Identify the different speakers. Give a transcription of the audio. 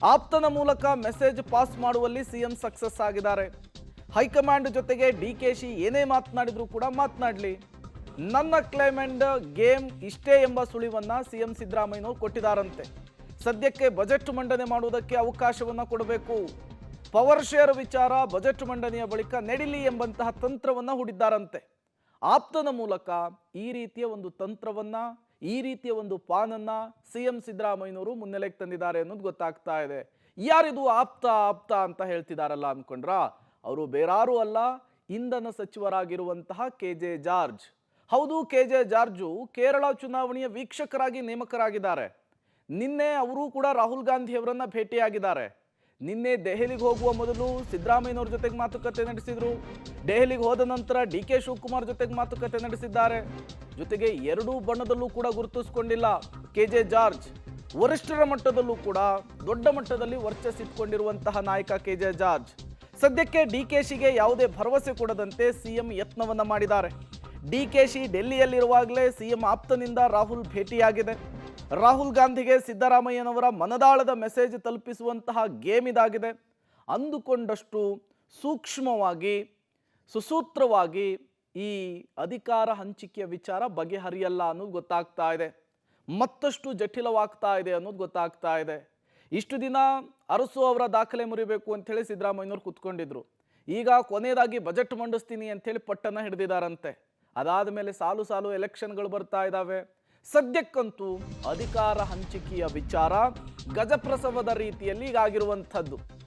Speaker 1: ಆಪ್ತನ ಮೂಲಕ message pass ಮಾಡುವಲ್ಲಿ CM success ಆಗಿದ್ದಾರೆ. ಹೈಕಮಾಂಡ್ ಜೊತೆಗೆ ಡಿಕೆಶಿ ಏನೇ ಮಾತನಾಡಿದ್ರು ಕೂಡ ಮಾತನಾಡಲಿ, ನನ್ನ ಕ್ಲೇಮ್ ಅಂಡ್ ಗೇಮ್ ಇಷ್ಟೇ ಎಂಬ ಸುಳಿವನ್ನ ಸಿಎಂ ಸಿದ್ದರಾಮಯ್ಯನವರು ಕೊಟ್ಟಿದ್ದಾರಂತೆ. ಸದ್ಯಕ್ಕೆ ಬಜೆಟ್ ಮಂಡನೆ ಮಾಡುವುದಕ್ಕೆ ಅವಕಾಶವನ್ನ ಕೊಡಬೇಕು, ಪವರ್ ಶೇರ್ ವಿಚಾರ ಬಜೆಟ್ ಮಂಡನೆಯ ಬಳಿಕ ನಡೀಲಿ ಎಂಬಂತಹ ತಂತ್ರವನ್ನ ಹೂಡಿದ್ದಾರಂತೆ. ಆಪ್ತನ ಮೂಲಕ ಈ ರೀತಿಯ ಒಂದು ತಂತ್ರವನ್ನ, ಈ ರೀತಿಯ ಒಂದು ಪಾನನ್ನ ಸಿಎಂ ಸಿದ್ದರಾಮಯ್ಯನವರು ಮುನ್ನೆಲೆಗೆ ತಂದಿದ್ದಾರೆ ಅನ್ನೋದು ಗೊತ್ತಾಗ್ತಾ ಇದೆ. ಯಾರಿದು ಆಪ್ತ ಆಪ್ತ ಅಂತ ಹೇಳ್ತಿದಾರಲ್ಲ ಅನ್ಕೊಂಡ್ರ, ಅವರು ಬೇರಾರು ಅಲ್ಲ, ಇಂಧನ ಸಚಿವರಾಗಿರುವಂತಹ ಕೆಜೆ ಜಾರ್ಜ್. ಹೌದು, ಕೆಜೆ ಜಾರ್ಜು ಕೇರಳ ಚುನಾವಣೆಯ ವೀಕ್ಷಕರಾಗಿ ನೇಮಕರಾಗಿದ್ದಾರೆ. ನಿನ್ನೆ ಅವರು ಕೂಡ ರಾಹುಲ್ ಗಾಂಧಿ ಅವರನ್ನ ಭೇಟಿಯಾಗಿದ್ದಾರೆ. ನಿನ್ನೆ ದೆಹಲಿಗೆ ಹೋಗುವ ಮೊದಲು ಸಿದ್ದರಾಮಯ್ಯನವ್ರ ಜೊತೆಗೆ ಮಾತುಕತೆ ನಡೆಸಿದ್ರು. ದೆಹಲಿಗೆ ಹೋದ ನಂತರ ಡಿ.ಕೆ. ಶಿವಕುಮಾರ್ ಜೊತೆಗೆ ಮಾತುಕತೆ ನಡೆಸಿದ್ದಾರೆ. ಜೊತೆಗೆ ಎರಡೂ ಬಣ್ಣದಲ್ಲೂ ಕೂಡ ಗುರುತಿಸಿಕೊಂಡಿಲ್ಲ ಕೆಜೆ ಜಾರ್ಜ್. ವರಿಷ್ಠರ ಮಟ್ಟದಲ್ಲೂ ಕೂಡ ದೊಡ್ಡ ಮಟ್ಟದಲ್ಲಿ ವರ್ಚಸ್ಸಿಟ್ಕೊಂಡಿರುವಂತಹ ನಾಯಕ ಕೆಜೆ ಜಾರ್ಜ್. ಸದ್ಯಕ್ಕೆ ಡಿಕೆಶಿಗೆ ಯಾವುದೇ ಭರವಸೆ ಕೊಡದಂತೆ ಸಿಎಂ ಯತ್ನವನ್ನ ಮಾಡಿದ್ದಾರೆ. ಡಿಕೆಶಿ ಡೆಲ್ಲಿಯಲ್ಲಿರುವಾಗಲೇ ಸಿಎಂ ಆಪ್ತನಿಂದ ರಾಹುಲ್ ಭೇಟಿಯಾಗಿದೆ. ರಾಹುಲ್ ಗಾಂಧಿಗೆ ಸಿದ್ದರಾಮಯ್ಯನವರ ಮನದಾಳದ ಮೆಸೇಜ್ ತಲುಪಿಸುವಂತಹ ಗೇಮ್ ಇದಾಗಿದೆ. ಅಂದುಕೊಂಡಷ್ಟು ಸೂಕ್ಷ್ಮವಾಗಿ, ಸುಸೂತ್ರವಾಗಿ ಈ ಅಧಿಕಾರ ಹಂಚಿಕೆಯ ವಿಚಾರ ಬಗೆಹರಿಯಲ್ಲ ಅನ್ನೋದು ಗೊತ್ತಾಗ್ತಾ ಇದೆ. ಮತ್ತಷ್ಟು ಜಟಿಲವಾಗ್ತಾ ಇದೆ ಅನ್ನೋದು ಗೊತ್ತಾಗ್ತಾ ಇದೆ. ಇಷ್ಟು ದಿನ ಅರಸು ಅವರ ದಾಖಲೆ ಮುರಿಬೇಕು ಅಂಥೇಳಿ ಸಿದ್ದರಾಮಯ್ಯನವರು ಕೂತ್ಕೊಂಡಿದ್ರು. ಈಗ ಕೊನೆಯದಾಗಿ ಬಜೆಟ್ ಮಂಡಿಸ್ತೀನಿ ಅಂಥೇಳಿ ಪಟ್ಟನ್ನ ಹಿಡಿದಿದ್ದಾರಂತೆ. ಅದಾದ ಮೇಲೆ ಸಾಲು ಸಾಲು ಎಲೆಕ್ಷನ್ಗಳು ಬರ್ತಾ ಇದ್ದಾವೆ. ಸದ್ಯಕ್ಕಂತೂ ಅಧಿಕಾರ ಹಂಚಿಕೆಯ ವಿಚಾರ ಗಜಪ್ರಸವದ ರೀತಿಯಲ್ಲಿ ಈಗಾಗಿರುವಂಥದ್ದು.